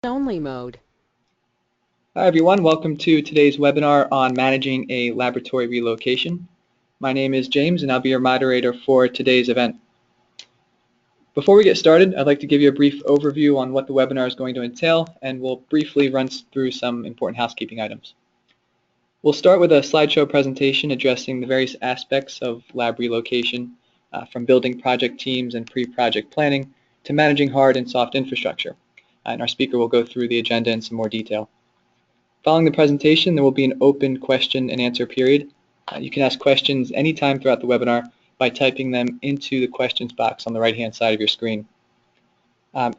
Only mode. Hi everyone, welcome to today's webinar on managing a laboratory relocation. My name is James and I'll be your moderator for today's event. Before we get started, I'd like to give you a brief overview on what the webinar is going to entail, and we'll briefly run through some important housekeeping items. We'll start with a slideshow presentation addressing the various aspects of lab relocation, from building project teams and pre-project planning to managing hard and soft infrastructure. And our speaker will go through the agenda in some more detail. Following the presentation, there will be an open question and answer period. You can ask questions anytime throughout the webinar by typing them into the questions box on the right-hand side of your screen.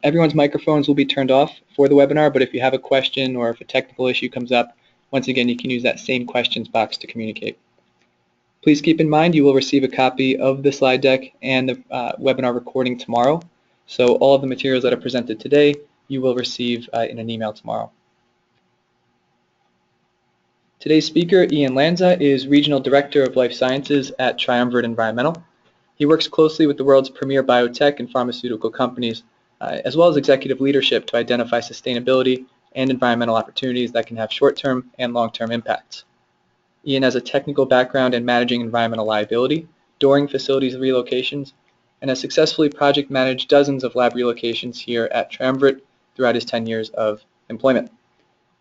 Everyone's microphones will be turned off for the webinar, but if you have a question or if a technical issue comes up, once again, you can use that same questions box to communicate. Please keep in mind you will receive a copy of the slide deck and the webinar recording tomorrow. So all of the materials that are presented today, you will receive in an email tomorrow. Today's speaker, Ian Lanza, is Regional Director of Life Sciences at Triumvirate Environmental. He works closely with the world's premier biotech and pharmaceutical companies, as well as executive leadership to identify sustainability and environmental opportunities that can have short-term and long-term impacts. Ian has a technical background in managing environmental liability during facilities relocations and has successfully project managed dozens of lab relocations here at Triumvirate throughout his 10 years of employment.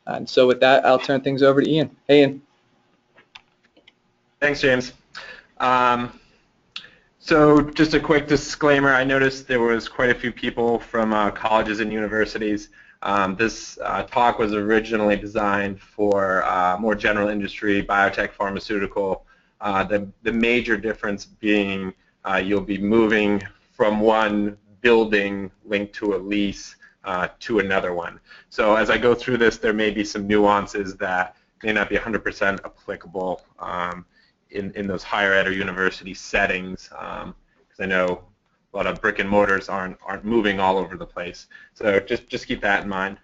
And so with that, I'll turn things over to Ian. Hey, Ian. Thanks, James. So just a quick disclaimer, I noticed there was quite a few people from colleges and universities. This talk was originally designed for more general industry, biotech, pharmaceutical. The major difference being you'll be moving from one building linked to a lease to another one. So as I go through this, there may be some nuances that may not be 100% applicable in those higher ed or university settings, because I know a lot of brick and mortars aren't moving all over the place. So just keep that in mind.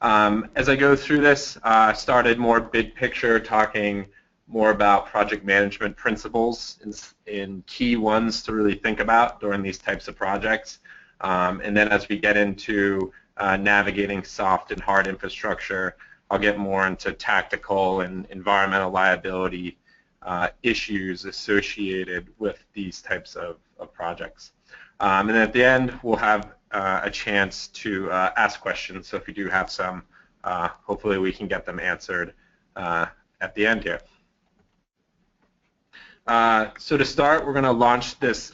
As I go through this, I started more big picture, talking more about project management principles in key ones to really think about during these types of projects. And then as we get into navigating soft and hard infrastructure, I'll get more into tactical and environmental liability issues associated with these types of projects. And then at the end, we'll have a chance to ask questions. So if you do have some, hopefully we can get them answered at the end here. So to start, we're going to launch this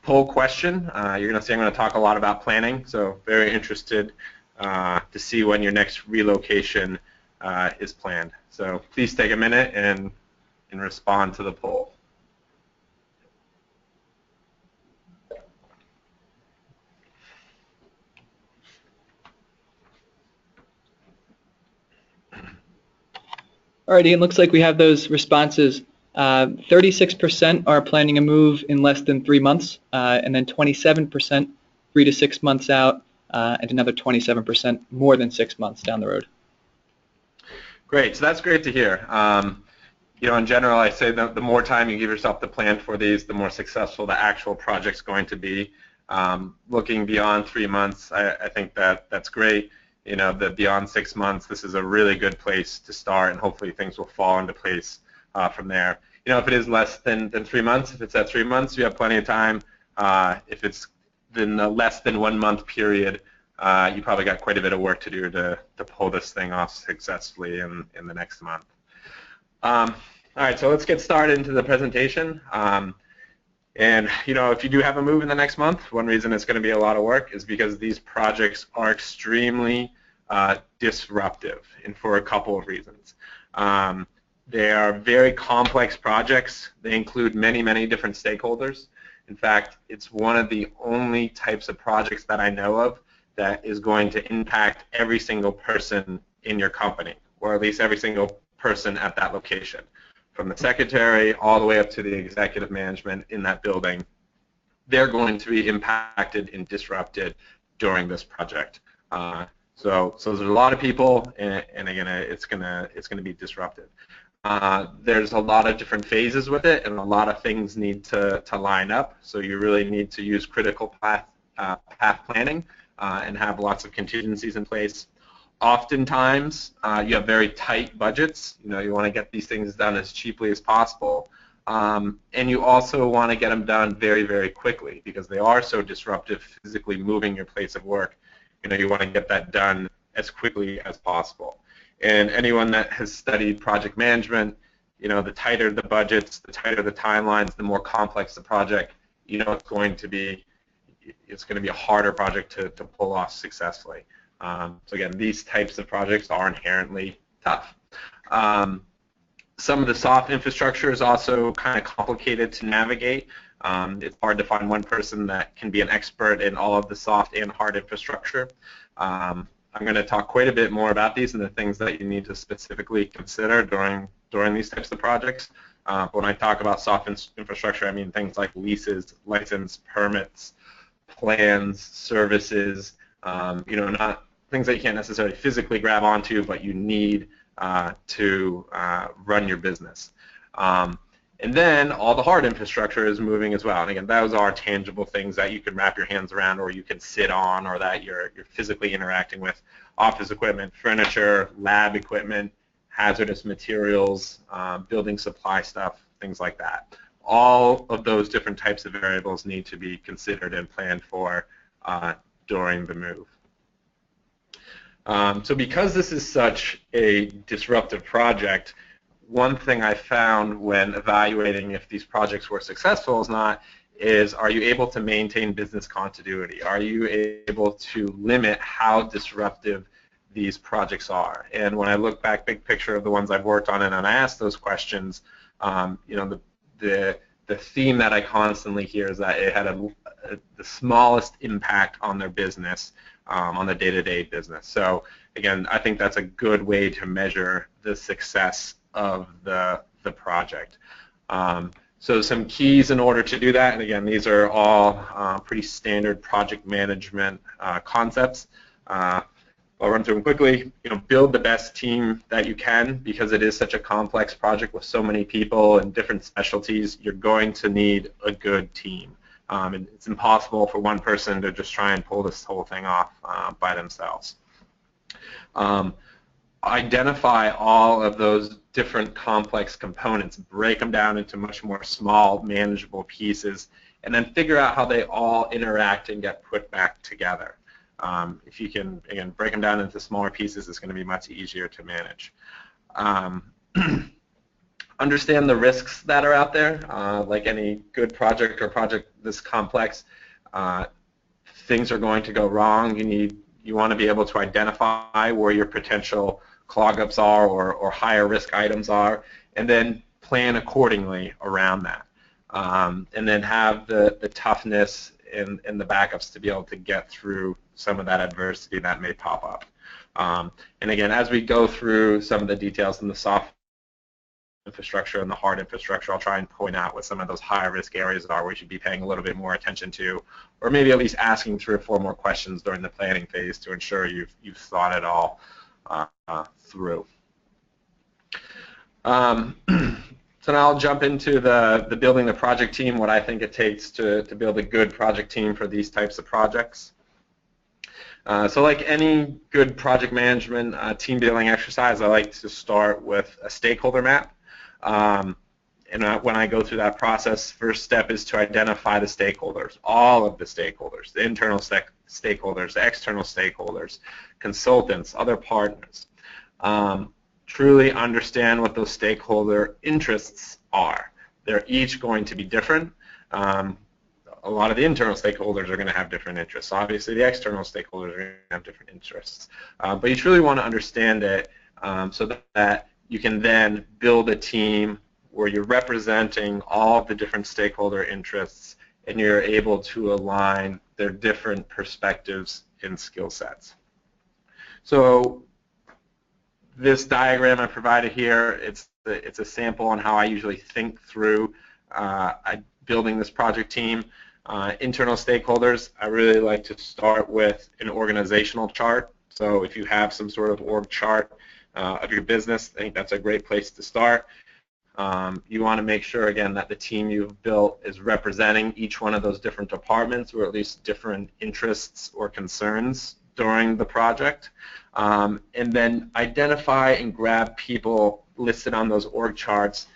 poll question. You're going to see I'm going to talk a lot about planning, so very interested to see when your next relocation is planned. So please take a minute and respond to the poll. All right, Ian, looks like we have those responses. 36% are planning a move in less than 3 months, and then 27% 3 to 6 months out, and another 27% more than 6 months down the road. Great, so that's great to hear. You know, in general, I say that the more time you give yourself to plan for these, the more successful the actual project's going to be. Looking beyond 3 months, I think that's great. You know, that beyond 6 months, this is a really good place to start, and hopefully things will fall into place from there. You know, if it is less than 3 months, if it's at 3 months, you have plenty of time. If it's in a less than 1 month period, you probably got quite a bit of work to do to pull this thing off successfully in the next month. All right, so let's get started into the presentation. And you know, if you do have a move in the next month, one reason it's going to be a lot of work is because these projects are extremely disruptive, and for a couple of reasons. They are very complex projects. They include many, many different stakeholders. In fact, it's one of the only types of projects that I know of that is going to impact every single person in your company, or at least every single person at that location. From the secretary all the way up to the executive management in that building, they're going to be impacted and disrupted during this project. So there's a lot of people, and again, it's gonna be disruptive. There's a lot of different phases with it, and a lot of things need to line up. So you really need to use critical path planning and have lots of contingencies in place. Oftentimes, you have very tight budgets. You want to get these things done as cheaply as possible. And you also want to get them done very, very quickly because they are so disruptive physically moving your place of work. You want to get that done as quickly as possible. And anyone that has studied project management, the tighter the budgets, the tighter the timelines, the more complex the project, it's going to be a harder project to pull off successfully. So again, these types of projects are inherently tough. Some of the soft infrastructure is also kind of complicated to navigate. It's hard to find one person that can be an expert in all of the soft and hard infrastructure. I'm going to talk quite a bit more about these and the things that you need to specifically consider during these types of projects. But when I talk about soft infrastructure, I mean things like leases, license, permits, plans, services, not things that you can't necessarily physically grab onto, but you need to run your business. And then all the hard infrastructure is moving as well. And again, those are tangible things that you can wrap your hands around or you can sit on or that you're physically interacting with. Office equipment, furniture, lab equipment, hazardous materials, building supply stuff, things like that. All of those different types of variables need to be considered and planned for during the move. So because this is such a disruptive project, one thing I found when evaluating if these projects were successful or not is, are you able to maintain business continuity? Are you able to limit how disruptive these projects are? And when I look back big picture of the ones I've worked on and I ask those questions, the theme that I constantly hear is that it had the smallest impact on their business, on the day-to-day business. So again, I think that's a good way to measure the success of the project. So some keys in order to do that, and again, these are all pretty standard project management concepts. I'll run through them quickly. Build the best team that you can because it is such a complex project with so many people and different specialties. You're going to need a good team. And it's impossible for one person to just try and pull this whole thing off by themselves. Identify all of those different complex components, break them down into much more small, manageable pieces, and then figure out how they all interact and get put back together. If you can, again, break them down into smaller pieces, it's going to be much easier to manage. Understand the risks that are out there. Like any good project or project this complex, things are going to go wrong. You want to be able to identify where your potential clog-ups are or higher risk items are, and then plan accordingly around that. And then have the toughness and the backups to be able to get through some of that adversity that may pop up. And again, as we go through some of the details in the soft infrastructure and the hard infrastructure, I'll try and point out what some of those higher risk areas are we should be paying a little bit more attention to, or maybe at least asking 3 or 4 more questions during the planning phase to ensure you've thought it all through. So now I'll jump into the building the project team, what I think it takes to build a good project team for these types of projects. So like any good project management team building exercise, I like to start with a stakeholder map. And when I go through that process, first step is to identify the stakeholders, all of the stakeholders, the internal stakeholders, the external stakeholders, consultants, other partners. Truly understand what those stakeholder interests are. They're each going to be different. A lot of the internal stakeholders are going to have different interests. Obviously, the external stakeholders are going to have different interests. But you truly want to understand it so that you can then build a team where you're representing all of the different stakeholder interests and you're able to align their different perspectives and skill sets. So this diagram I provided here, it's a sample on how I usually think through building this project team. Internal stakeholders, I really like to start with an organizational chart. So if you have some sort of org chart of your business, I think that's a great place to start. You want to make sure, again, that the team you've built is representing each one of those different departments, or at least different interests or concerns during the project. And then identify and grab people listed on those org charts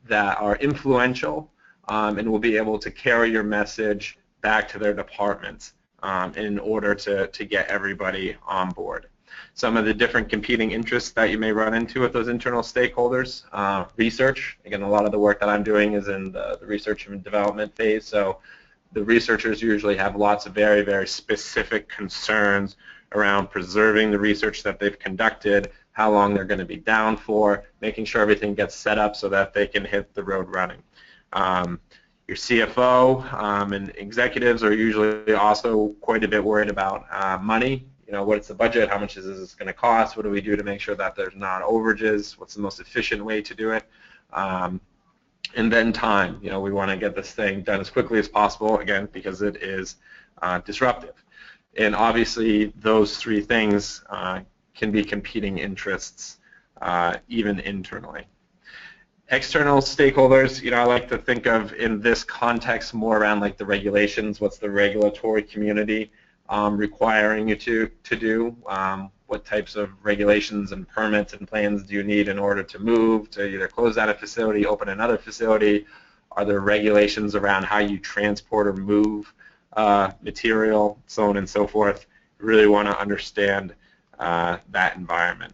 that are influential and will be able to carry your message back to their departments in order to get everybody on board. Some of the different competing interests that you may run into with those internal stakeholders. Research, again, a lot of the work that I'm doing is in the research and development phase, so the researchers usually have lots of very, very specific concerns around preserving the research that they've conducted, how long they're going to be down for, making sure everything gets set up so that they can hit the road running. Your CFO and executives are usually also quite a bit worried about money. You know, what's the budget? How much is this going to cost? What do we do to make sure that there's not overages? What's the most efficient way to do it? And then time. You know, we want to get this thing done as quickly as possible, again, because it is disruptive. And obviously, those three things can be competing interests, even internally. External stakeholders, you know, I like to think of in this context more around like the regulations. What's the regulatory community requiring you to do? What types of regulations and permits and plans do you need in order to move, to either close down a facility, open another facility? Are there regulations around how you transport or move material, so on and so forth? You really want to understand that environment.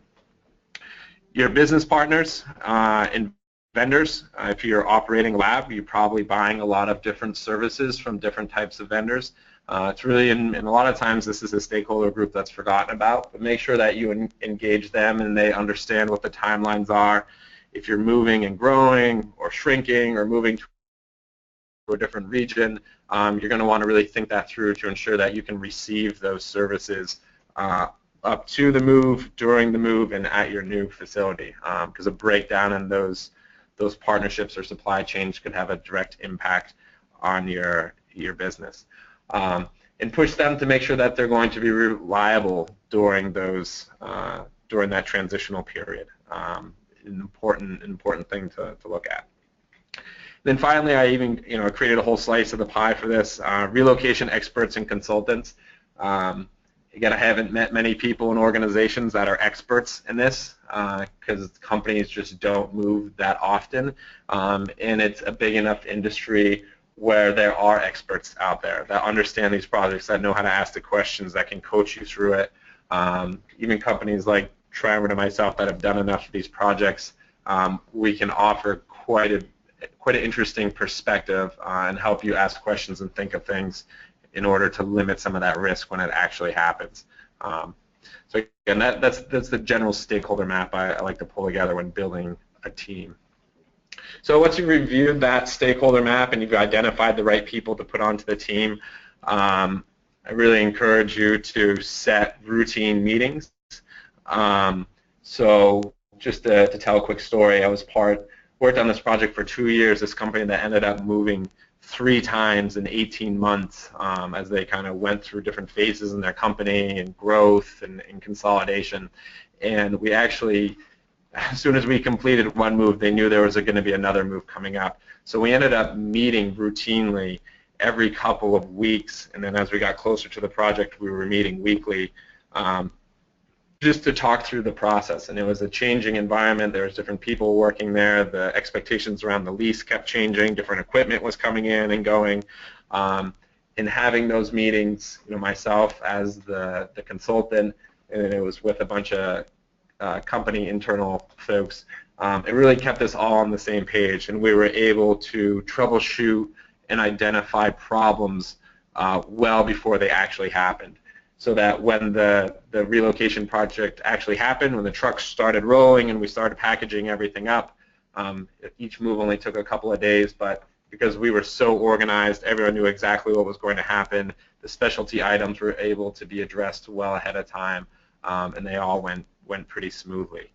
Your business partners and vendors, if you're operating a lab, you're probably buying a lot of different services from different types of vendors. It's really, and a lot of times this is a stakeholder group that's forgotten about, but make sure that you engage them and they understand what the timelines are. If you're moving and growing or shrinking or moving to a different region, you're going to want to really think that through to ensure that you can receive those services up to the move, during the move, and at your new facility, because a breakdown in those partnerships or supply chains could have a direct impact on your business. And push them to make sure that they're going to be reliable during those during that transitional period. An important thing to look at. Then finally, I even created a whole slice of the pie for this. Relocation experts and consultants. Again, I haven't met many people and organizations that are experts in this because companies just don't move that often, and it's a big enough industry where there are experts out there that understand these projects, that know how to ask the questions, that can coach you through it. Even companies like Trimer and myself that have done enough of these projects, we can offer quite an interesting perspective and help you ask questions and think of things in order to limit some of that risk when it actually happens. So again, that's the general stakeholder map I like to pull together when building a team. So once you've reviewed that stakeholder map and you've identified the right people to put onto the team, I really encourage you to set routine meetings. So just to tell a quick story, I worked on this project for 2 years, this company that ended up moving 3 times in 18 months as they kind of went through different phases in their company and growth and consolidation. And we actually, as soon as we completed one move, they knew there was going to be another move coming up. So we ended up meeting routinely every couple of weeks, and then as we got closer to the project, we were meeting weekly just to talk through the process. And it was a changing environment. There was different people working there. The expectations around the lease kept changing. Different equipment was coming in and going. And having those meetings, myself as the consultant, and it was with a bunch of company internal folks, it really kept us all on the same page, and we were able to troubleshoot and identify problems well before they actually happened, so that when the relocation project actually happened, when the trucks started rolling and we started packaging everything up, each move only took a couple of days, but because we were so organized, everyone knew exactly what was going to happen. The specialty items were able to be addressed well ahead of time, and they all went pretty smoothly.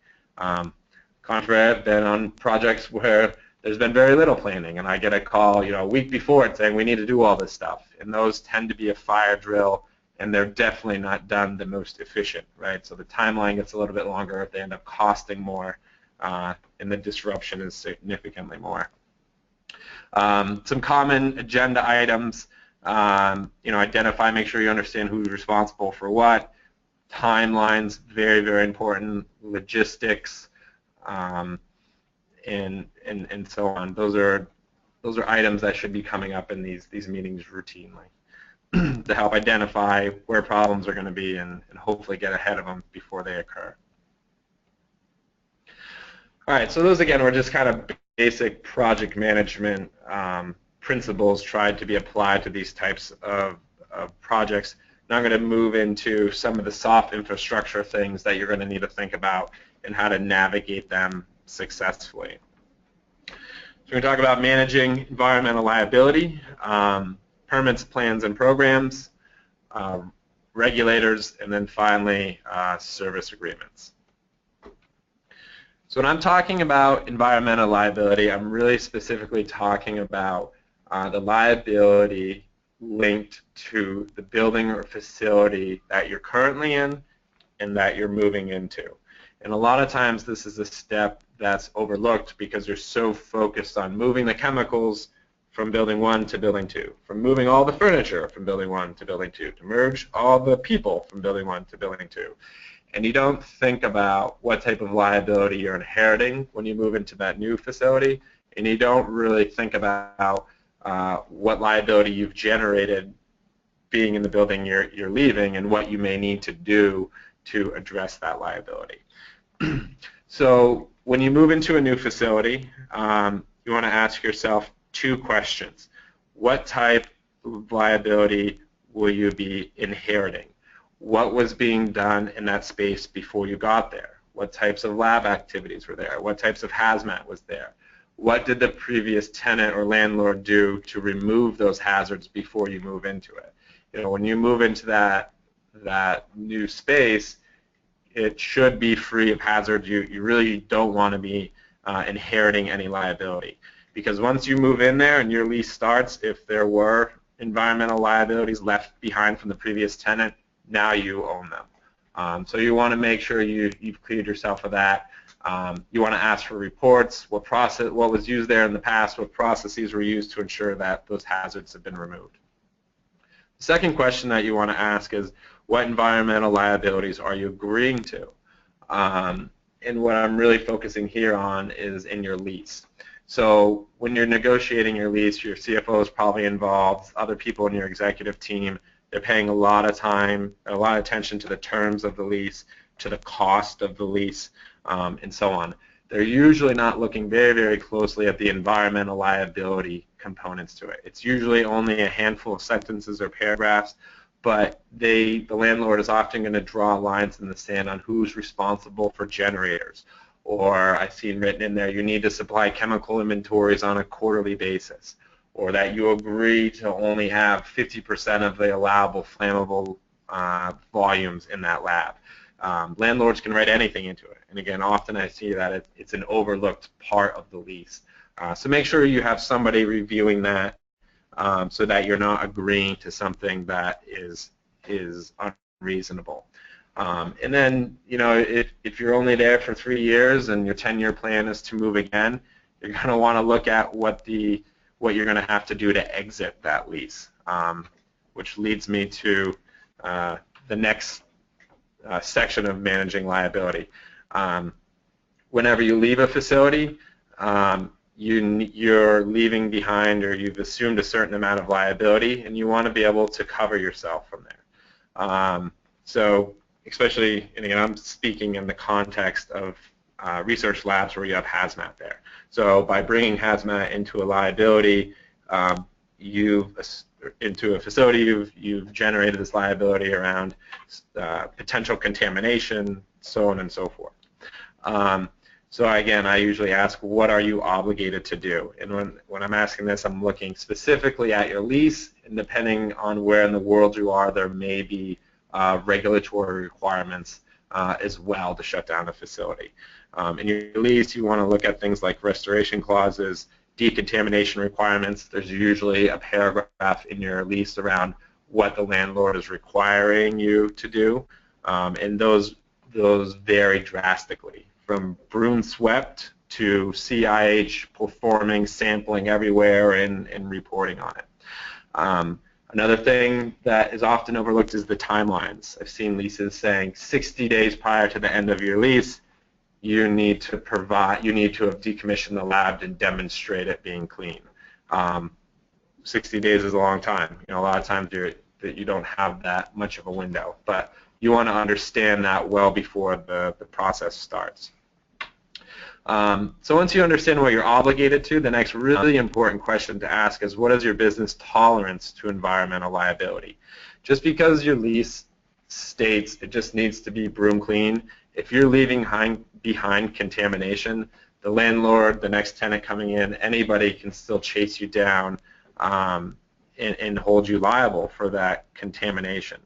Contrary, I've been on projects where there's been very little planning, and I get a call, a week before it saying we need to do all this stuff, and those tend to be a fire drill, and they're definitely not done the most efficient, right? So the timeline gets a little bit longer. They end up costing more, and the disruption is significantly more. Some common agenda items, identify, make sure you understand who's responsible for what, timelines, very, very important, logistics, and so on. Those are items that should be coming up in these meetings routinely to help identify where problems are going to be and hopefully get ahead of them before they occur. All right, so those again were just kind of basic project management principles tried to be applied to these types of projects. Now I'm going to move into some of the soft infrastructure things that you're going to need to think about and how to navigate them successfully. So we're going to talk about managing environmental liability, permits, plans, and programs, regulators, and then finally service agreements. So when I'm talking about environmental liability, I'm really specifically talking about the liability linked to the building or facility that you're currently in and that you're moving into. And a lot of times this is a step that's overlooked because you're so focused on moving the chemicals from building 1 to building 2, from moving all the furniture from building 1 to building 2, to merge all the people from building 1 to building 2. And you don't think about what type of liability you're inheriting when you move into that new facility, and you don't really think about what liability you've generated being in the building you're leaving and what you may need to do to address that liability. So when you move into a new facility, you want to ask yourself 2 questions. What type of liability will you be inheriting? What was being done in that space before you got there? What types of lab activities were there? What types of hazmat was there? What did the previous tenant or landlord do to remove those hazards before you move into it? When you move into that new space, it should be free of hazards. You really don't want to be inheriting any liability, because once you move in there and your lease starts, if there were environmental liabilities left behind from the previous tenant, now you own them. So you want to make sure you've cleared yourself of that. You want to ask for reports, what was used there in the past, what processes were used to ensure that those hazards have been removed. The second question that you want to ask is, what environmental liabilities are you agreeing to? And what I'm really focusing here on is in your lease. So when you're negotiating your lease, your CFO is probably involved, other people in your executive team. They're paying a lot of time, a lot of attention to the terms of the lease, to the cost of the lease, and so on. They're usually not looking very, very closely at the environmental liability components to it. It's usually only a handful of sentences or paragraphs, but the landlord is often going to draw lines in the sand on who's responsible for generators. Or I've seen written in there, you need to supply chemical inventories on a quarterly basis, or that you agree to only have 50% of the allowable flammable volumes in that lab. Landlords can write anything into it, and again, often I see that it's an overlooked part of the lease. So make sure you have somebody reviewing that so that you're not agreeing to something that is unreasonable. And then, if you're only there for 3 years and your 10-year plan is to move again, you're going to want to look at what you're going to have to do to exit that lease, which leads me to the next section of managing liability. Whenever you leave a facility, you're leaving behind, or you've assumed a certain amount of liability, and you want to be able to cover yourself from there. So especially, and again, I'm speaking in the context of research labs where you have hazmat there. So by bringing hazmat into a liability, into a facility, you've generated this liability around potential contamination, so on and so forth. So again, I usually ask, what are you obligated to do? And when I'm asking this, I'm looking specifically at your lease, and depending on where in the world you are, there may be regulatory requirements as well to shut down a facility. In your lease, you want to look at things like restoration clauses, decontamination requirements. There's usually a paragraph in your lease around what the landlord is requiring you to do, and those vary drastically from broom swept to CIH performing sampling everywhere and reporting on it. Another thing that is often overlooked is the timelines. I've seen leases saying 60 days prior to the end of your lease, you need to have decommissioned the lab and demonstrate it being clean. 60 days is a long time. A lot of times you don't have that much of a window, but you want to understand that well before the process starts. So once you understand what you're obligated to, the next really important question to ask is, what is your business tolerance to environmental liability? Just because your lease states it just needs to be broom clean, if you're leaving behind contamination, the landlord, the next tenant coming in, anybody can still chase you down and hold you liable for that contamination.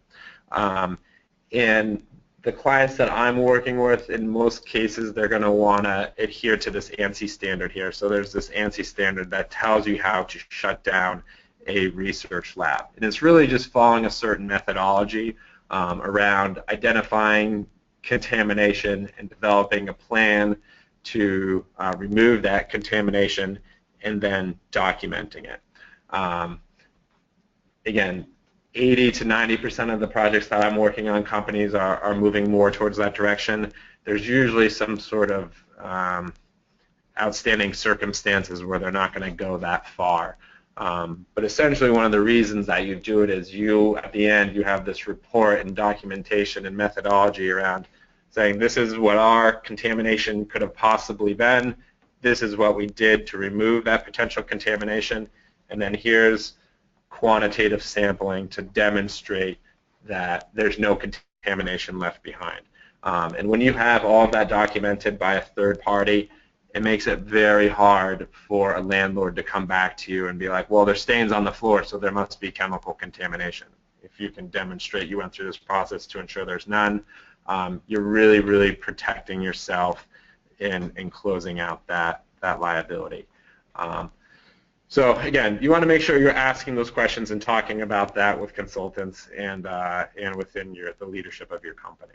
And the clients that I'm working with, in most cases, they're going to want to adhere to this ANSI standard here. So there's this ANSI standard that tells you how to shut down a research lab. And it's really just following a certain methodology around identifying contamination and developing a plan to remove that contamination and then documenting it. Again, 80 to 90% of the projects that I'm working on, companies are moving more towards that direction. There's usually some sort of outstanding circumstances where they're not going to go that far. But essentially one of the reasons that you do it is at the end, you have this report and documentation and methodology around saying this is what our contamination could have possibly been, this is what we did to remove that potential contamination, and then here's quantitative sampling to demonstrate that there's no contamination left behind. And when you have all of that documented by a third party, it makes it very hard for a landlord to come back to you and be like, well, there's stains on the floor, so there must be chemical contamination. If you can demonstrate you went through this process to ensure there's none, you're really, really protecting yourself in closing out that liability. So again, you want to make sure you're asking those questions and talking about that with consultants and within the leadership of your company.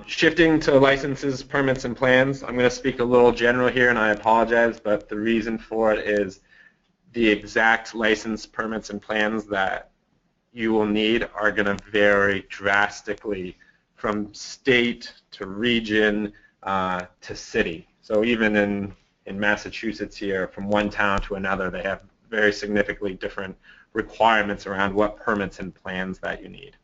Shifting to licenses, permits, and plans, I'm going to speak a little general here, and I apologize, but the reason for it is the exact license, permits, and plans that you will need are going to vary drastically from state to region to city. So even in Massachusetts here, from one town to another, they have very significantly different requirements around what permits and plans that you need.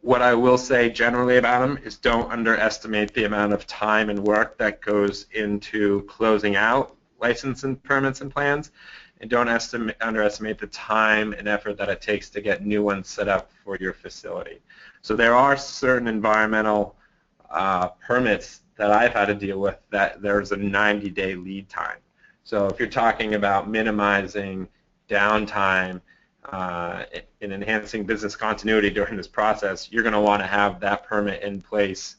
What I will say generally about them is don't underestimate the amount of time and work that goes into closing out license and permits and plans, and don't underestimate the time and effort that it takes to get new ones set up for your facility. So there are certain environmental permits that I've had to deal with that there's a 90-day lead time. So if you're talking about minimizing downtime and enhancing business continuity during this process, you're going to want to have that permit in place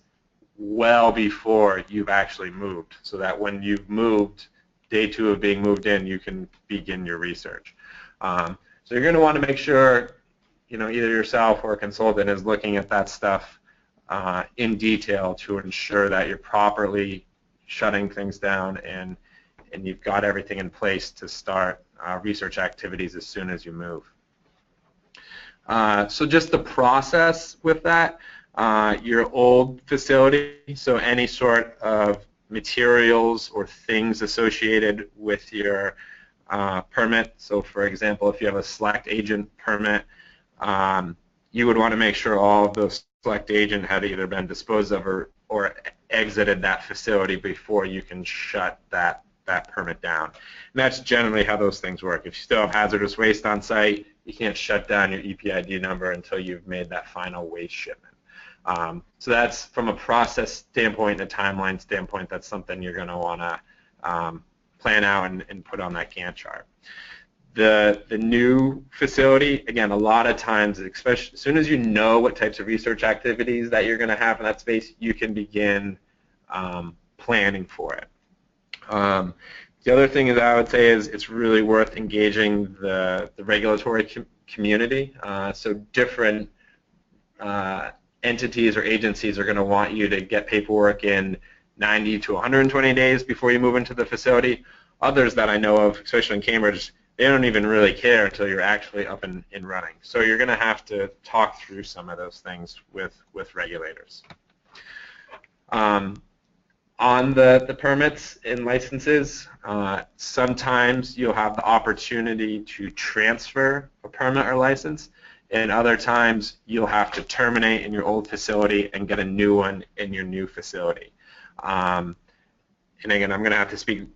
well before you've actually moved, so that when you've moved, day 2 of being moved in, you can begin your research. So you're going to want to make sure, either yourself or a consultant is looking at that stuff in detail to ensure that you're properly shutting things down and you've got everything in place to start research activities as soon as you move. So just the process with that, your old facility, so any sort of materials or things associated with your permit. So for example, if you have a select agent permit, you would want to make sure all of those select agent had either been disposed of or exited that facility before you can shut that permit down. And that's generally how those things work. If you still have hazardous waste on site, you can't shut down your EPID number until you've made that final waste shipment. So that's, from a process standpoint and a timeline standpoint, that's something you're going to want to plan out and put on that Gantt chart. The new facility, again, a lot of times, especially as soon as you know what types of research activities that you're going to have in that space, you can begin planning for it. The other thing that I would say is it's really worth engaging the regulatory community. So different entities or agencies are going to want you to get paperwork in 90 to 120 days before you move into the facility. Others that I know of, especially in Cambridge, they don't even really care until you're actually up and running. So you're going to have to talk through some of those things with regulators. On the permits and licenses, sometimes you'll have the opportunity to transfer a permit or license, and other times you'll have to terminate in your old facility and get a new one in your new facility. And again, I'm going to have to speak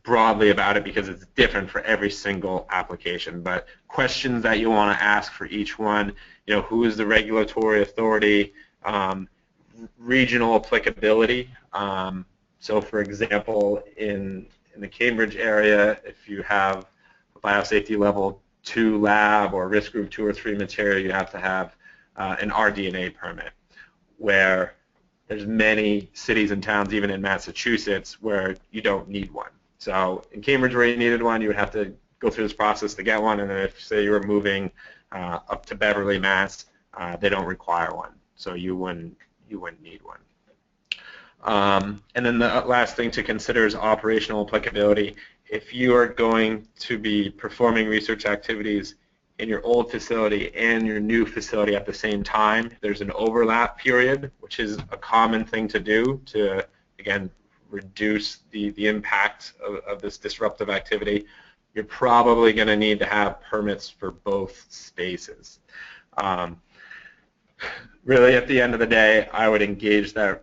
broadly about it because it's different for every single application, but questions that you want to ask for each one, who is the regulatory authority, regional applicability. So for example, in the Cambridge area, if you have a biosafety level 2 lab or risk group 2 or 3 material, you have to have an rDNA permit, where there's many cities and towns, even in Massachusetts, where you don't need one. So in Cambridge, where you needed one, you would have to go through this process to get one, and then if, say, you were moving up to Beverly, Mass, they don't require one, so you wouldn't need one. And then the last thing to consider is operational applicability. If you are going to be performing research activities in your old facility and your new facility at the same time, there's an overlap period, which is a common thing to do to, again, reduce the impact of this disruptive activity. You're probably going to need to have permits for both spaces. Really, at the end of the day, I would engage the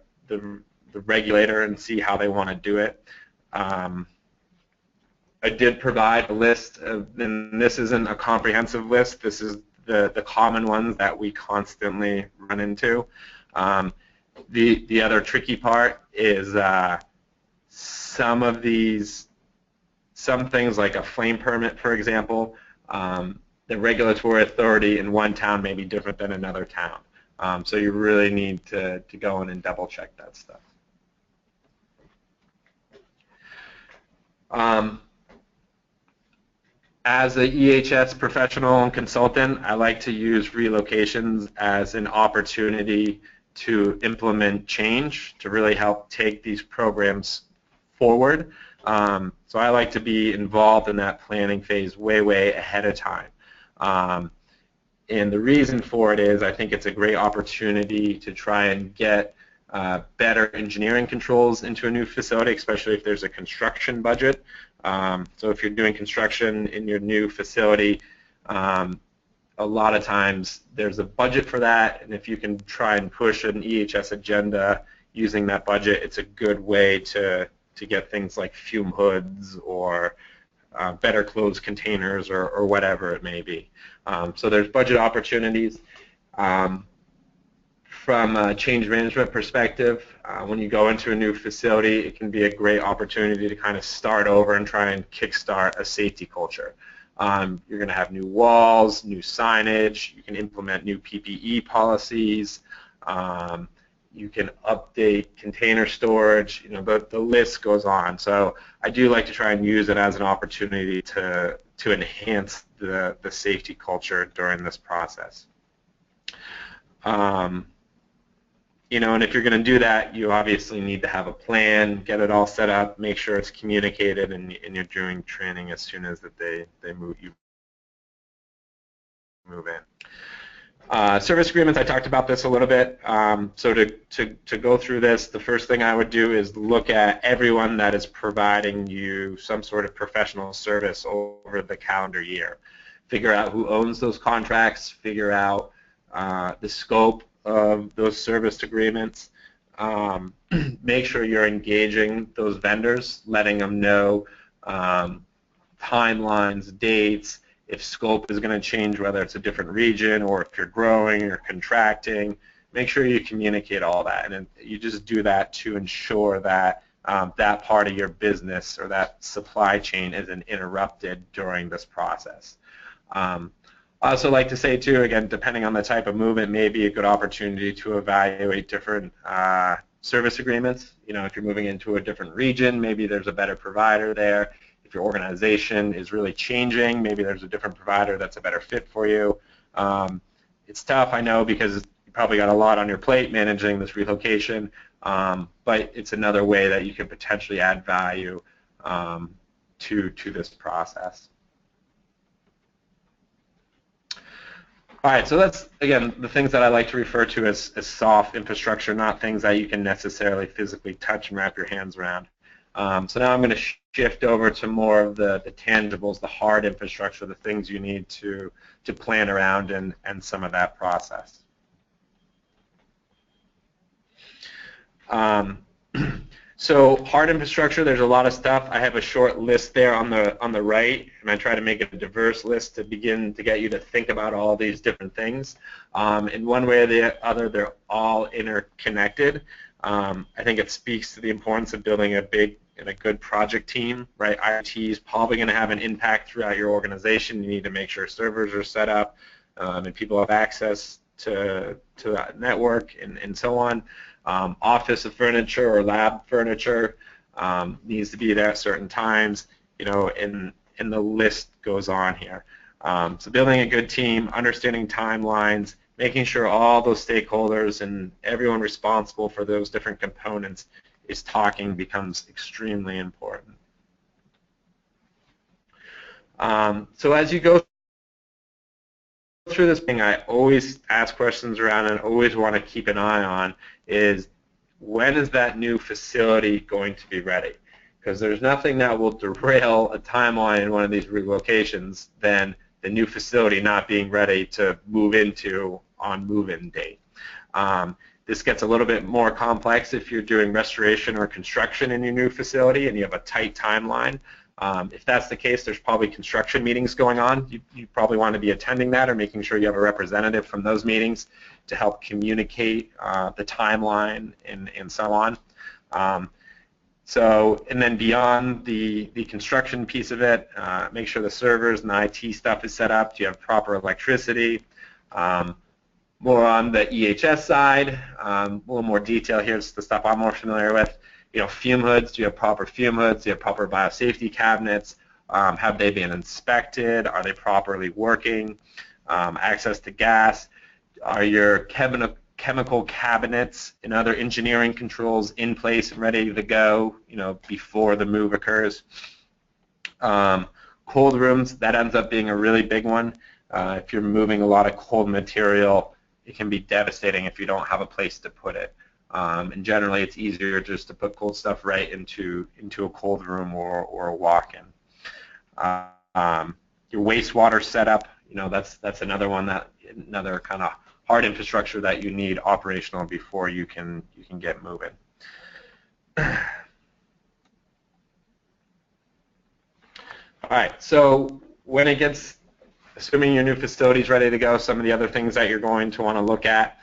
regulator and see how they want to do it. I did provide a list, and this isn't a comprehensive list. This is the common ones that we constantly run into. The other tricky part is some things like a flame permit, for example, the regulatory authority in one town may be different than another town. So you really need to go in and double check that stuff. As an EHS professional and consultant, I like to use relocations as an opportunity to implement change, to really help take these programs forward. So I like to be involved in that planning phase way ahead of time. And the reason for it is I think it's a great opportunity to try and get better engineering controls into a new facility, especially if there's a construction budget. So if you're doing construction in your new facility, a lot of times there's a budget for that, and if you can try and push an EHS agenda using that budget, it's a good way to get things like fume hoods or better closed containers or whatever it may be. So there's budget opportunities. From a change management perspective, when you go into a new facility, it can be a great opportunity to kind of start over and try and kickstart a safety culture. You're going to have new walls, new signage, you can implement new PPE policies, you can update container storage, the list goes on. So I do like to try and use it as an opportunity to enhance the safety culture during this process. And if you're going to do that, you obviously need to have a plan, get it all set up, make sure it's communicated, and you're doing training as soon as that you move in. Service agreements, I talked about this a little bit. So to go through this, the first thing I would do is look at everyone that is providing you some sort of professional service over the calendar year. Figure out who owns those contracts, figure out the scope of those service agreements. Make sure you're engaging those vendors, letting them know timelines, dates, if scope is going to change, whether it's a different region or if you're growing or contracting. Make sure you communicate all that, and you just do that to ensure that that part of your business or that supply chain isn't interrupted during this process. I also like to say too, again, depending on the type of move, it may be a good opportunity to evaluate different service agreements. If you're moving into a different region, maybe there's a better provider there. If your organization is really changing, maybe there's a different provider that's a better fit for you. It's tough, I know, because you probably got a lot on your plate managing this relocation, but it's another way that you can potentially add value to this process. All right, so that's, again, the things that I like to refer to as soft infrastructure, not things that you can necessarily physically touch and wrap your hands around. So now I'm going to shift over to more of the tangibles, the hard infrastructure, the things you need to plan around and some of that process. So hard infrastructure, there's a lot of stuff. I have a short list there on the right, and I try to make it a diverse list to begin to get you to think about all these different things. In one way or the other, they're all interconnected. I think it speaks to the importance of building a big and a good project team, right? IT is probably going to have an impact throughout your organization. You need to make sure servers are set up and people have access to that network and so on. Office furniture or lab furniture needs to be there at certain times, you know, and the list goes on here. So building a good team, understanding timelines, making sure all those stakeholders and everyone responsible for those different components is talking becomes extremely important. So as you go through this thing, I always ask questions around and always want to keep an eye on is, when is that new facility going to be ready? Because there's nothing that will derail a timeline in one of these relocations than the new facility not being ready to move into on move-in date. This gets a little bit more complex if you're doing restoration or construction in your new facility and you have a tight timeline. If that's the case, there's probably construction meetings going on. You probably want to be attending that or making sure you have a representative from those meetings to help communicate the timeline and so on. And then beyond the construction piece of it, make sure the servers and the IT stuff is set up. Do you have proper electricity? More on the EHS side, a little more detail here, just the stuff I'm more familiar with. You know, fume hoods, do you have proper fume hoods? Do you have proper biosafety cabinets? Have they been inspected? Are they properly working? Access to gas. Are your chemical cabinets and other engineering controls in place and ready to go, you know, before the move occurs? Cold rooms, that ends up being a really big one. If you're moving a lot of cold material, it can be devastating if you don't have a place to put it. And generally, it's easier just to put cold stuff right into a cold room or a walk-in. Your wastewater setup, you know, that's another one, another kind of hard infrastructure that you need operational before you can get moving. All right, so when it gets, assuming your new facility is ready to go, some of the other things that you're going to want to look at,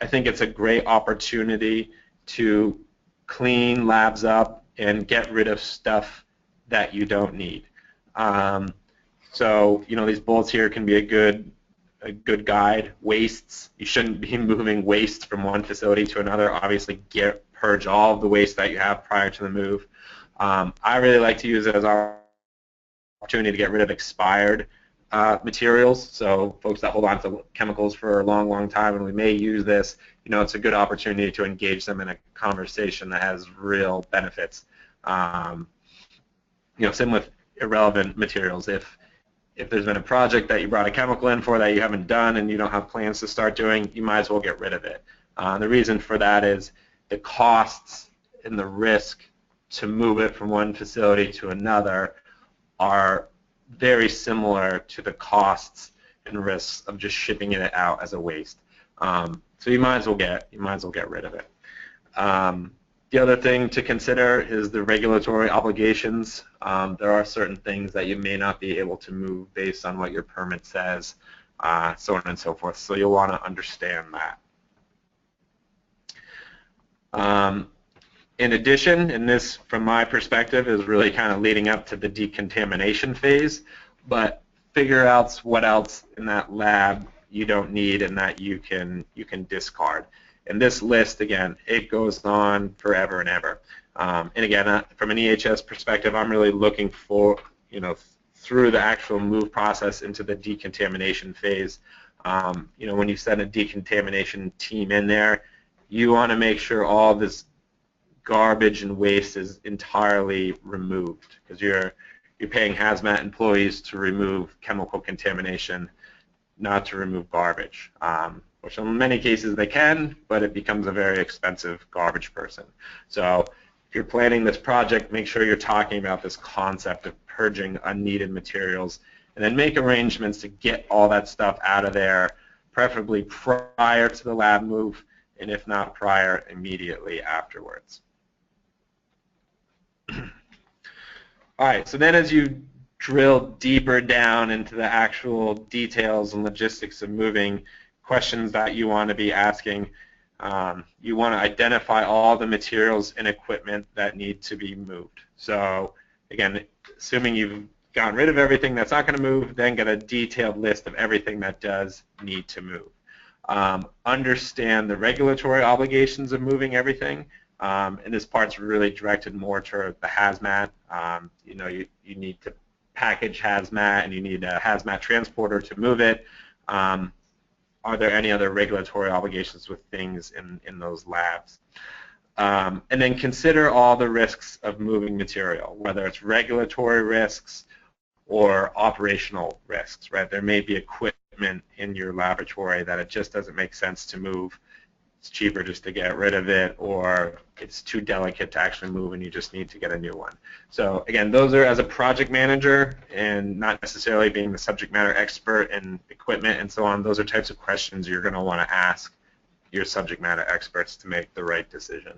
I think it's a great opportunity to clean labs up and get rid of stuff that you don't need. So, you know, these bullets here can be a good guide. Wastes, you shouldn't be moving waste from one facility to another. Obviously, purge all of the waste that you have prior to the move. I really like to use it as our opportunity to get rid of expired materials. So folks that hold on to chemicals for a long, long time, and we may use this, you know, it's a good opportunity to engage them in a conversation that has real benefits. You know, same with irrelevant materials. If there's been a project that you brought a chemical in for that you haven't done and you don't have plans to start doing, you might as well get rid of it. The reason for that is the costs and the risk to move it from one facility to another are very similar to the costs and risks of just shipping it out as a waste. So you might as well get rid of it. The other thing to consider is the regulatory obligations. There are certain things that you may not be able to move based on what your permit says, so on and so forth. So you'll want to understand that. In addition, and this from my perspective is really kind of leading up to the decontamination phase, but figure out what else in that lab you don't need and that you can discard. And this list, again, it goes on forever and ever. And again, from an EHS perspective, I'm really looking for, you know, through the actual move process into the decontamination phase, When you send a decontamination team in there, you want to make sure all this garbage and waste is entirely removed, because you're paying hazmat employees to remove chemical contamination, not to remove garbage, which in many cases they can, but it becomes a very expensive garbage person. So if you're planning this project, make sure you're talking about this concept of purging unneeded materials, and then make arrangements to get all that stuff out of there, preferably prior to the lab move, and if not prior, immediately afterwards. All right, so then as you drill deeper down into the actual details and logistics of moving, questions that you want to be asking, you want to identify all the materials and equipment that need to be moved. So again, assuming you've gotten rid of everything that's not going to move, then get a detailed list of everything that does need to move. Understand the regulatory obligations of moving everything. And this part's really directed more toward the hazmat. You need to package hazmat, and you need a hazmat transporter to move it. Are there any other regulatory obligations with things in those labs? And then consider all the risks of moving material, whether it's regulatory risks or operational risks, right? There may be equipment in your laboratory that it just doesn't make sense to move. It's cheaper just to get rid of it, or it's too delicate to actually move and you just need to get a new one. So again, those are, as a project manager and not necessarily being the subject matter expert in equipment and so on, those are types of questions you're going to want to ask your subject matter experts to make the right decision.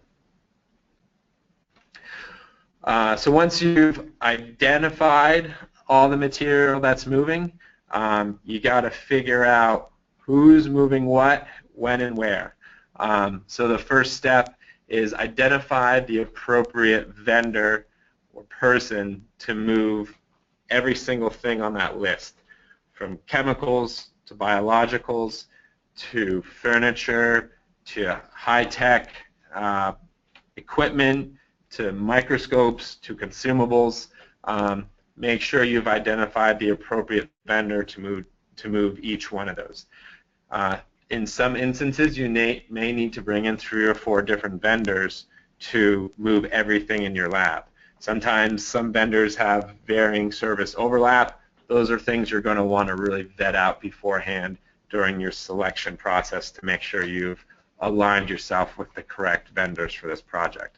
So once you've identified all the material that's moving, you got to figure out who's moving what, when, and where. So the first step is identify the appropriate vendor or person to move every single thing on that list, from chemicals to biologicals to furniture to high-tech equipment to microscopes to consumables. Make sure you've identified the appropriate vendor to move each one of those. In some instances, you may need to bring in 3 or 4 different vendors to move everything in your lab. Sometimes some vendors have varying service overlap. Those are things you're going to want to really vet out beforehand during your selection process to make sure you've aligned yourself with the correct vendors for this project.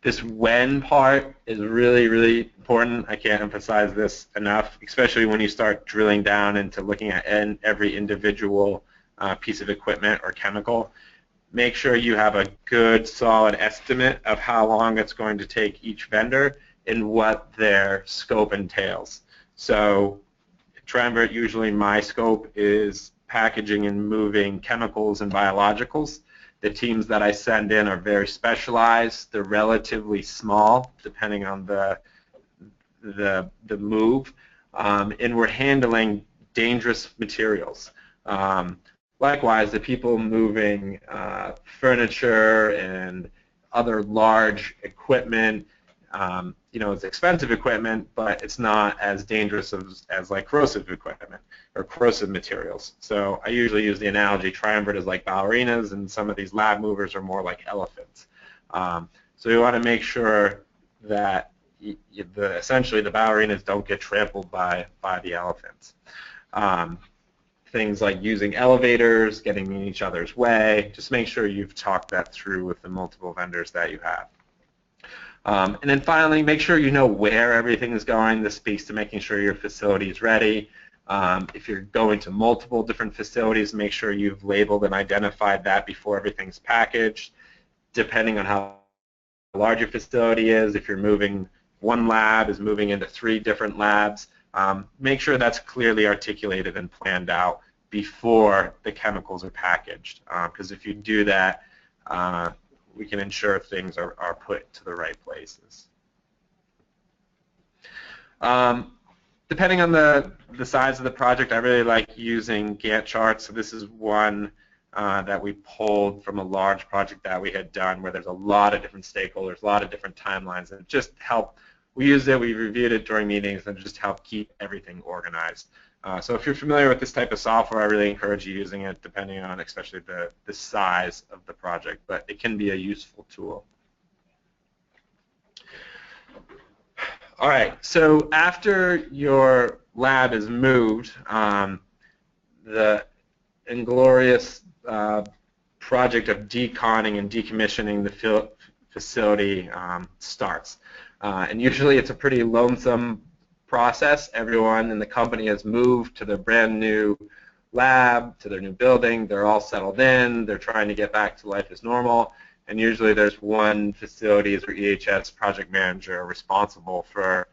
This when part is really, really important. I can't emphasize this enough, especially when you start drilling down into looking at every individual piece of equipment or chemical. Make sure you have a good, solid estimate of how long it's going to take each vendor and what their scope entails. So Triumvirate, usually my scope is packaging and moving chemicals and biologicals. The teams that I send in are very specialized. They're relatively small, depending on the move, and we're handling dangerous materials. Likewise, the people moving furniture and other large equipment, it's expensive equipment, but it's not as dangerous as like corrosive equipment or corrosive materials. So I usually use the analogy, Triumvirate is like ballerinas, and some of these lab movers are more like elephants. So we want to make sure that essentially the ballerinas don't get trampled by the elephants. Things like using elevators, getting in each other's way, just make sure you've talked that through with the multiple vendors that you have. And then finally, make sure you know where everything is going. This speaks to making sure your facility is ready. If you're going to multiple different facilities, make sure you've labeled and identified that before everything's packaged. Depending on how large your facility is, if you're moving, one lab is moving into 3 different labs, make sure that's clearly articulated and planned out before the chemicals are packaged. Because if you do that, we can ensure things are put to the right places. Depending on the size of the project, I really like using Gantt charts. So this is one that we pulled from a large project that we had done where there's a lot of different stakeholders, a lot of different timelines, and it just helped. We used it, we reviewed it during meetings, and just helped keep everything organized. So if you're familiar with this type of software, I really encourage you using it, depending on especially the size of the project, but it can be a useful tool. All right, so after your lab is moved, the inglorious project of deconning and decommissioning the facility starts. And usually it's a pretty lonesome process. Everyone in the company has moved to their brand new lab, to their new building. They're all settled in. They're trying to get back to life as normal. And usually there's one facilities or EHS project manager responsible for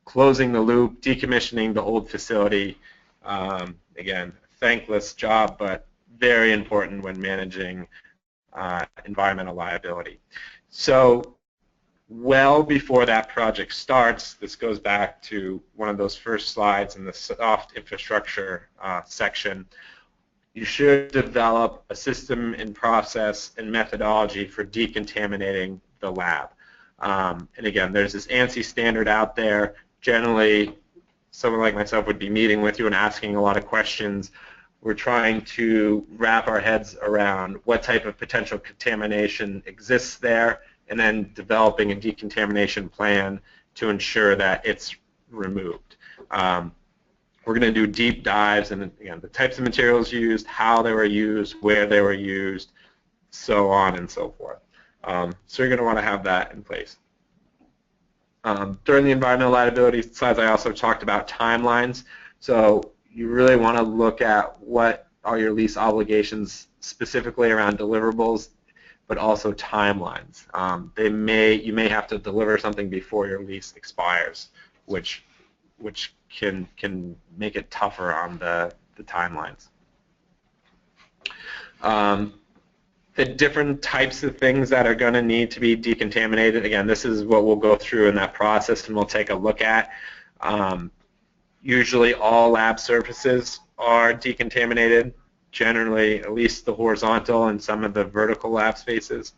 closing the loop, decommissioning the old facility. Again, thankless job, but very important when managing environmental liability. So well before that project starts, this goes back to one of those first slides in the soft infrastructure section, you should develop a system and process and methodology for decontaminating the lab. And again, there's this ANSI standard out there. Generally, someone like myself would be meeting with you and asking a lot of questions. We're trying to wrap our heads around what type of potential contamination exists there, and then developing a decontamination plan to ensure that it's removed. We're going to do deep dives in the types of materials used, how they were used, where they were used, so on and so forth. So you're going to want to have that in place. During the environmental liability slides, I also talked about timelines. So you really want to look at what are your lease obligations specifically around deliverables, but also timelines. You may have to deliver something before your lease expires, which can make it tougher on the timelines. The different types of things that are going to need to be decontaminated, again, this is what we'll go through in that process and we'll take a look at. Usually all lab surfaces are decontaminated, generally at least the horizontal and some of the vertical lab spaces.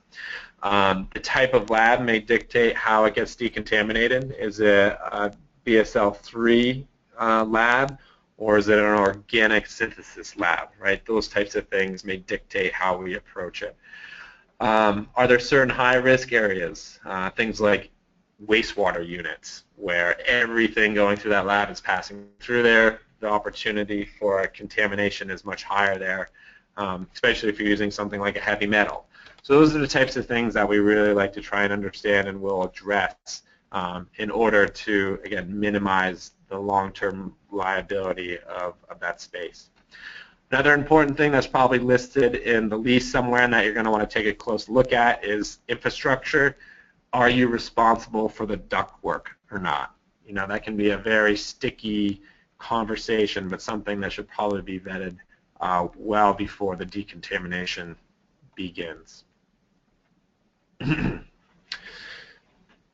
The type of lab may dictate how it gets decontaminated. Is it a BSL-3 lab, or is it an organic synthesis lab, right? Those types of things may dictate how we approach it. Are there certain high-risk areas, things like wastewater units, where everything going through that lab is passing through there? The opportunity for contamination is much higher there, especially if you're using something like a heavy metal. So those are the types of things that we really like to try and understand and will address in order to, again, minimize the long-term liability of that space. Another important thing that's probably listed in the lease somewhere and that you're going to want to take a close look at is infrastructure. Are you responsible for the ductwork or not? You know, that can be a very sticky conversation, but something that should probably be vetted well before the decontamination begins.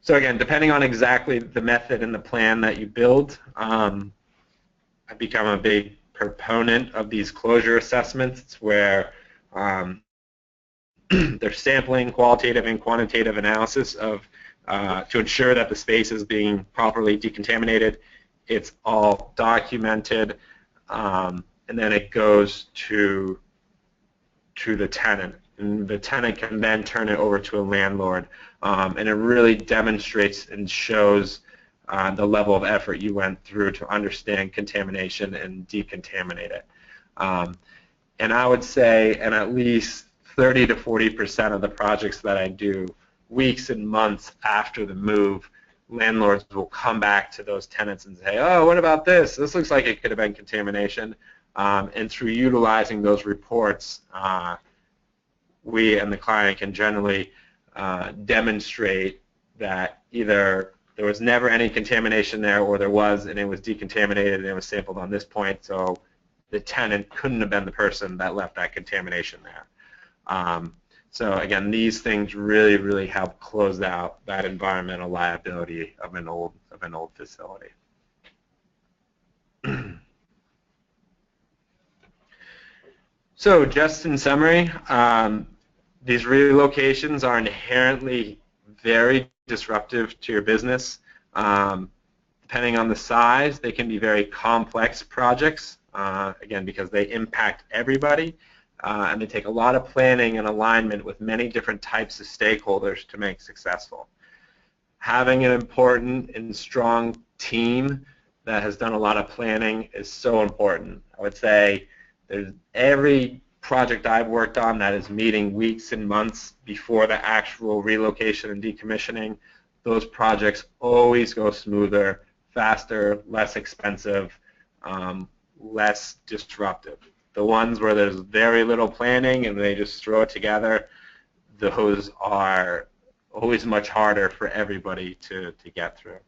So again, depending on exactly the method and the plan that you build, I've become a big proponent of these closure assessments where they're sampling qualitative and quantitative analysis of to ensure that the space is being properly decontaminated. It's all documented, and then it goes to the tenant, and the tenant can then turn it over to a landlord, and it really demonstrates and shows the level of effort you went through to understand contamination and decontaminate it. And I would say, and at least 30 to 40% of the projects that I do, weeks and months after the move, landlords will come back to those tenants and say, oh, what about this? This looks like it could have been contamination. And through utilizing those reports, we and the client can generally demonstrate that either there was never any contamination there, or there was and it was decontaminated and it was sampled on this point, so the tenant couldn't have been the person that left that contamination there. So again, these things really, really help close out that environmental liability of an old facility. So just in summary, these relocations are inherently very disruptive to your business. Depending Depending on the size, they can be very complex projects, again, because they impact everybody, and they take a lot of planning and alignment with many different types of stakeholders to make successful. Having an important and strong team that has done a lot of planning is so important. I would say every project I've worked on that is meeting weeks and months before the actual relocation and decommissioning, those projects always go smoother, faster, less expensive, less disruptive. The ones where there's very little planning and they just throw it together, those are always much harder for everybody to get through.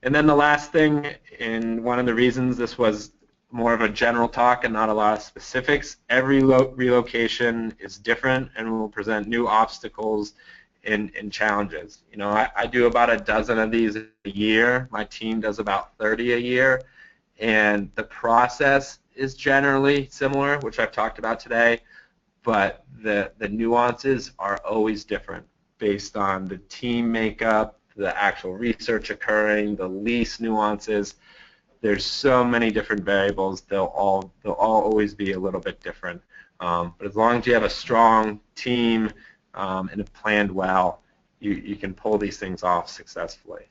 And then the last thing, and one of the reasons this was more of a general talk and not a lot of specifics, every relocation is different and will present new obstacles and challenges. You know, I do about a dozen of these a year. My team does about 30 a year, and the process is generally similar, which I've talked about today, but the nuances are always different based on the team makeup, the actual research occurring, the lease nuances. There's so many different variables. They'll all always be a little bit different. But as long as you have a strong team and have planned well, you can pull these things off successfully.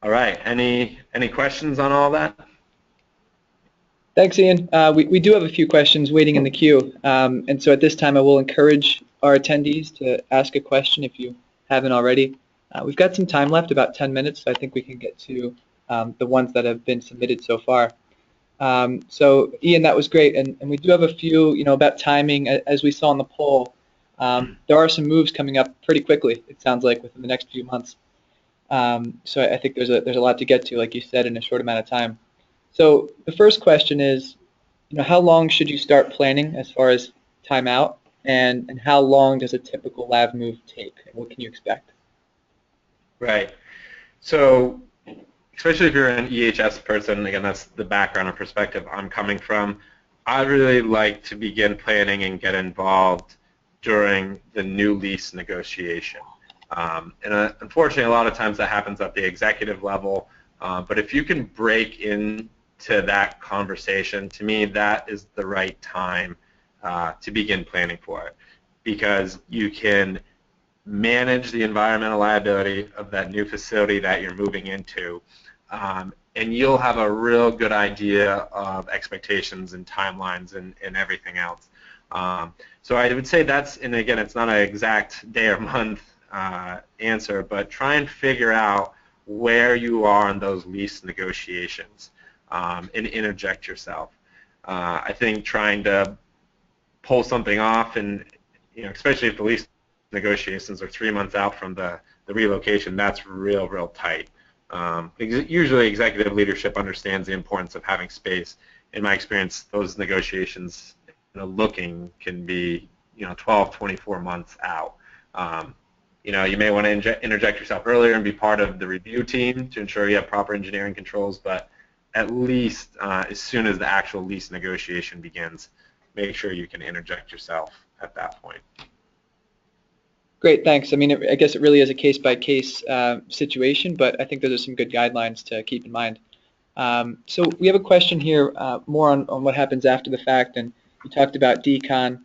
All right. Any questions on all that? Thanks, Ian. We do have a few questions waiting in the queue, and so at this time I will encourage our attendees to ask a question if you haven't already. We've got some time left, about 10 minutes, so I think we can get to the ones that have been submitted so far. So Ian, that was great, and we do have a few, about timing. As we saw in the poll, there are some moves coming up pretty quickly, it sounds like, within the next few months. So I think there's a lot to get to, like you said, in a short amount of time. So the first question is, how long should you start planning as far as time out, and how long does a typical lab move take, and what can you expect? Right. So especially if you're an EHS person, again, that's the background and perspective I'm coming from, I really like to begin planning and get involved during the new lease negotiation. And unfortunately, a lot of times that happens at the executive level, but if you can break into that conversation, to me, that is the right time to begin planning for it, because you can manage the environmental liability of that new facility that you're moving into, and you'll have a real good idea of expectations and timelines and everything else. So I would say that's, and again, it's not an exact day or month answer, but try and figure out where you are in those lease negotiations and interject yourself. I think trying to pull something off, and especially if the lease negotiations are 3 months out from the relocation, that's real tight. Usually executive leadership understands the importance of having space. In my experience, those negotiations looking can be 12, 24 months out. You may want to interject yourself earlier and be part of the review team to ensure you have proper engineering controls, but at least as soon as the actual lease negotiation begins, make sure you can interject yourself at that point. Great, thanks. I mean, I guess it really is a case-by-case situation, but I think those are some good guidelines to keep in mind. So we have a question here more on what happens after the fact, and you talked about decon.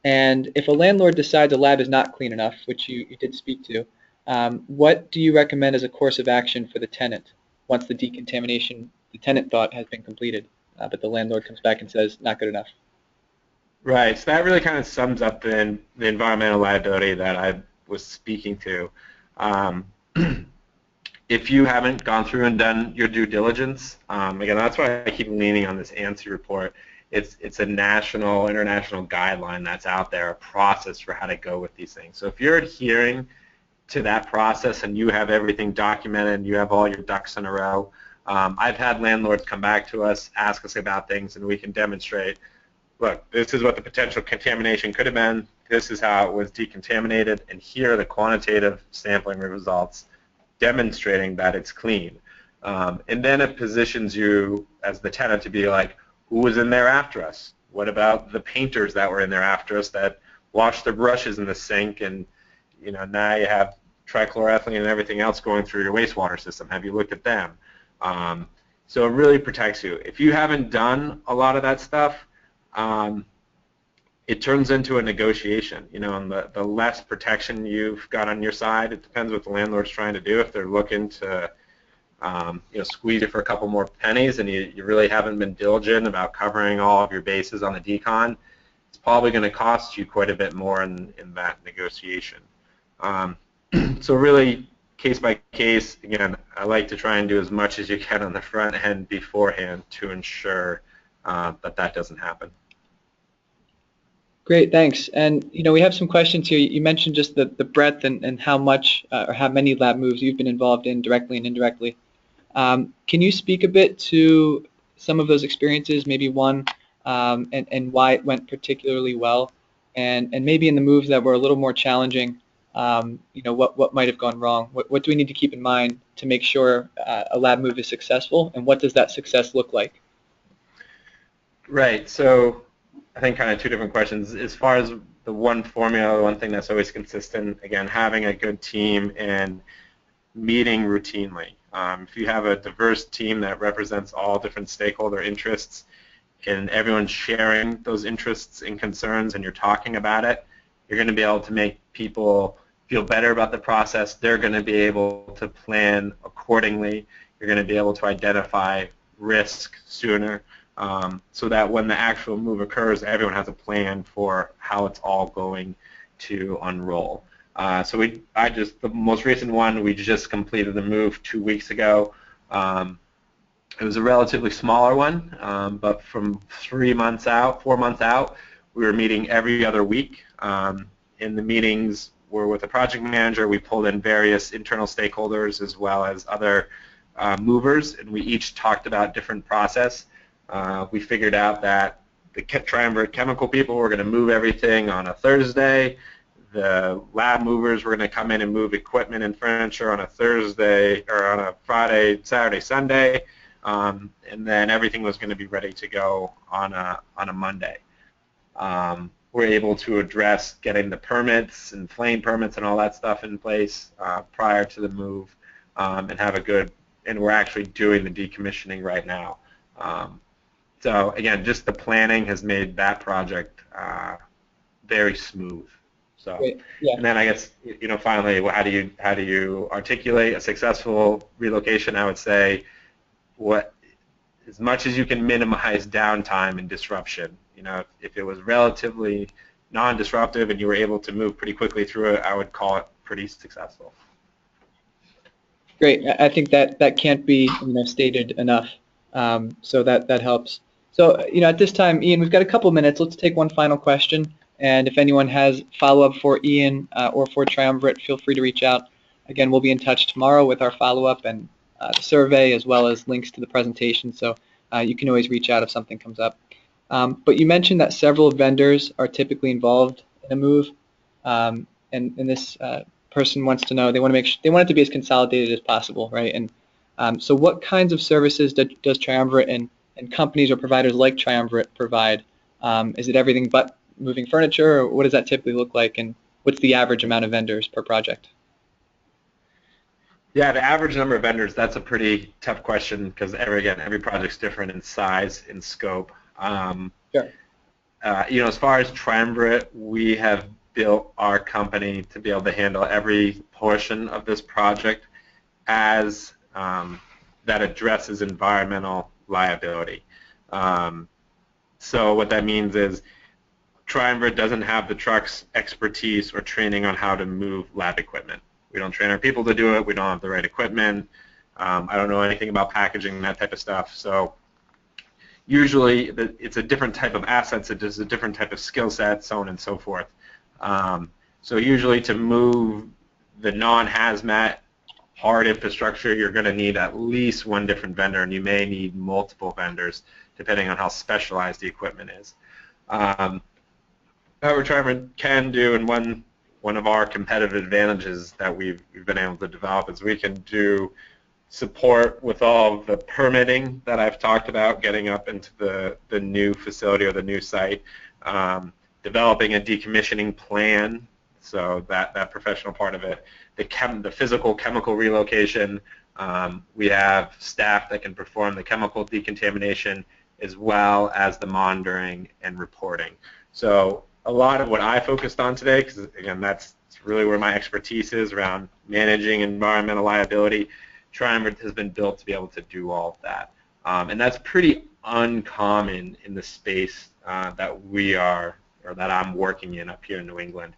And if a landlord decides a lab is not clean enough, which you did speak to, what do you recommend as a course of action for the tenant once the decontamination the tenant thought has been completed, but the landlord comes back and says not good enough? Right, so that really kind of sums up the environmental liability that I was speaking to. If you haven't gone through and done your due diligence, again, that's why I keep leaning on this ANSI report. It's a national, international guideline that's out there, a process for how to go with these things. So if you're adhering to that process and you have everything documented and you have all your ducks in a row, I've had landlords come back to us, ask us about things, and we can demonstrate, look, this is what the potential contamination could have been, this is how it was decontaminated, and here are the quantitative sampling results demonstrating that it's clean. And then it positions you as the tenant to be like, who was in there after us? What about the painters that were in there after us that washed their brushes in the sink, and now you have trichloroethylene and everything else going through your wastewater system? Have you looked at them? So it really protects you. If you haven't done a lot of that stuff, it turns into a negotiation, and the less protection you've got on your side, it depends what the landlord's trying to do. If they're looking to squeeze you for a couple more pennies and you really haven't been diligent about covering all of your bases on the decon, it's probably going to cost you quite a bit more in that negotiation. So really, case by case, again, I like to try and do as much as you can on the front end beforehand to ensure that doesn't happen. Great, thanks. And we have some questions here. You mentioned just the breadth and how much or how many lab moves you've been involved in directly and indirectly. Can you speak a bit to some of those experiences, maybe one, and why it went particularly well, and maybe in the moves that were a little more challenging, what might have gone wrong? What do we need to keep in mind to make sure a lab move is successful, and what does that success look like? Right. So I think kind of two different questions. As far as the one formula, one thing that's always consistent, again, having a good team and meeting routinely. If you have a diverse team that represents all different stakeholder interests and everyone's sharing those interests and concerns and you're talking about it, you're going to be able to make people feel better about the process. They're going to be able to plan accordingly. You're going to be able to identify risk sooner so that when the actual move occurs, everyone has a plan for how it's all going to unroll. So the most recent one, we just completed the move 2 weeks ago. It was a relatively smaller one, but from 4 months out, we were meeting every other week. In the meetings, we're with the project manager. We pulled in various internal stakeholders as well as other movers, and we each talked about different process. We figured out that the triumvirate chemical people were going to move everything on a Thursday. The lab movers were going to come in and move equipment and furniture on a Thursday or on a Friday, Saturday, Sunday, and then everything was going to be ready to go on a Monday. We're able to address getting the permits and flame permits and all that stuff in place prior to the move, and we're actually doing the decommissioning right now. So again, just the planning has made that project very smooth. So, yeah. And then I guess finally, how do you articulate a successful relocation? I would say, as much as you can minimize downtime and disruption. If it was relatively non-disruptive and you were able to move pretty quickly through it, I would call it pretty successful. Great. I think that can't be stated enough. So that helps. So at this time, Ian, we've got a couple minutes. Let's take one final question. And if anyone has follow-up for Ian or for Triumvirate, feel free to reach out. Again, we'll be in touch tomorrow with our follow-up and the survey as well as links to the presentation. So you can always reach out if something comes up. But you mentioned that several vendors are typically involved in a move, and this person wants to know, they want it to be as consolidated as possible, right? And so what kinds of services does Triumvirate and companies or providers like Triumvirate provide? Is it everything but moving furniture, or what does that typically look like, and what's the average amount of vendors per project? Yeah, the average number of vendors, that's a pretty tough question because every project's different in size and scope. Sure. As far as Triumvirate, we have built our company to be able to handle every portion of this project as that addresses environmental liability. So what that means is Triumvirate doesn't have the truck's expertise or training on how to move lab equipment. We don't train our people to do it. We don't have the right equipment. I don't know anything about packaging, that type of stuff. So usually it's a different type of assets. It is a different type of skill set, so on and so forth. So usually to move the non-hazmat hard infrastructure, you're going to need at least one different vendor, and you may need multiple vendors depending on how specialized the equipment is. However, Triumvirate can do, and one of our competitive advantages that we've been able to develop is we can do support with all of the permitting that I've talked about, getting up into the new facility or the new site, developing a decommissioning plan so that professional part of it. The physical chemical relocation, we have staff that can perform the chemical decontamination as well as the monitoring and reporting. So a lot of what I focused on today, because again, that's really where my expertise is around managing environmental liability. Triumph has been built to be able to do all of that. And that's pretty uncommon in the space that we are, or that I'm working in up here in New England.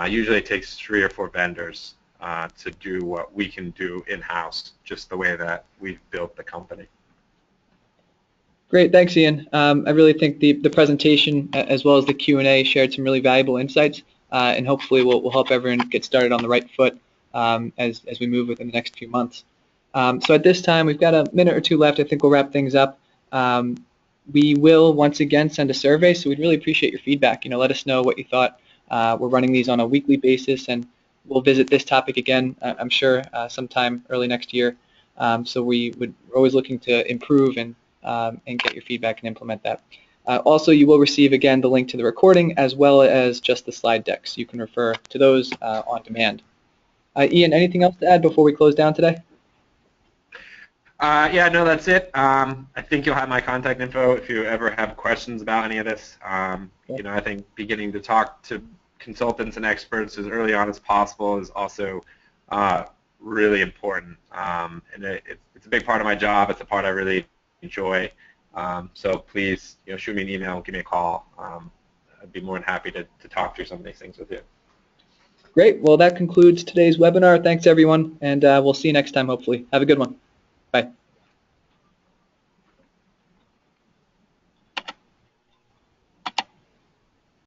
Usually it takes 3 or 4 vendors to do what we can do in-house, just the way that we've built the company. Great, thanks, Ian. I really think the presentation as well as the Q&A shared some really valuable insights, and hopefully we'll help everyone get started on the right foot as we move within the next few months. So at this time, we've got a minute or 2 left. I think we'll wrap things up. We will once again send a survey, so we'd really appreciate your feedback. Let us know what you thought. We're running these on a weekly basis, and we'll visit this topic again, I'm sure, sometime early next year. So we're always looking to improve and get your feedback and implement that. Also, you will receive, again, the link to the recording as well as just the slide deck, so you can refer to those on demand. Ian, anything else to add before we close down today? Yeah, no, that's it. I think you'll have my contact info if you ever have questions about any of this. I think beginning to talk to consultants and experts as early on as possible is also really important. And it's a big part of my job. It's a part I really enjoy. So please, shoot me an email, give me a call. I'd be more than happy to talk through some of these things with you. Great. Well, that concludes today's webinar. Thanks, everyone, and we'll see you next time, hopefully. Have a good one. Bye.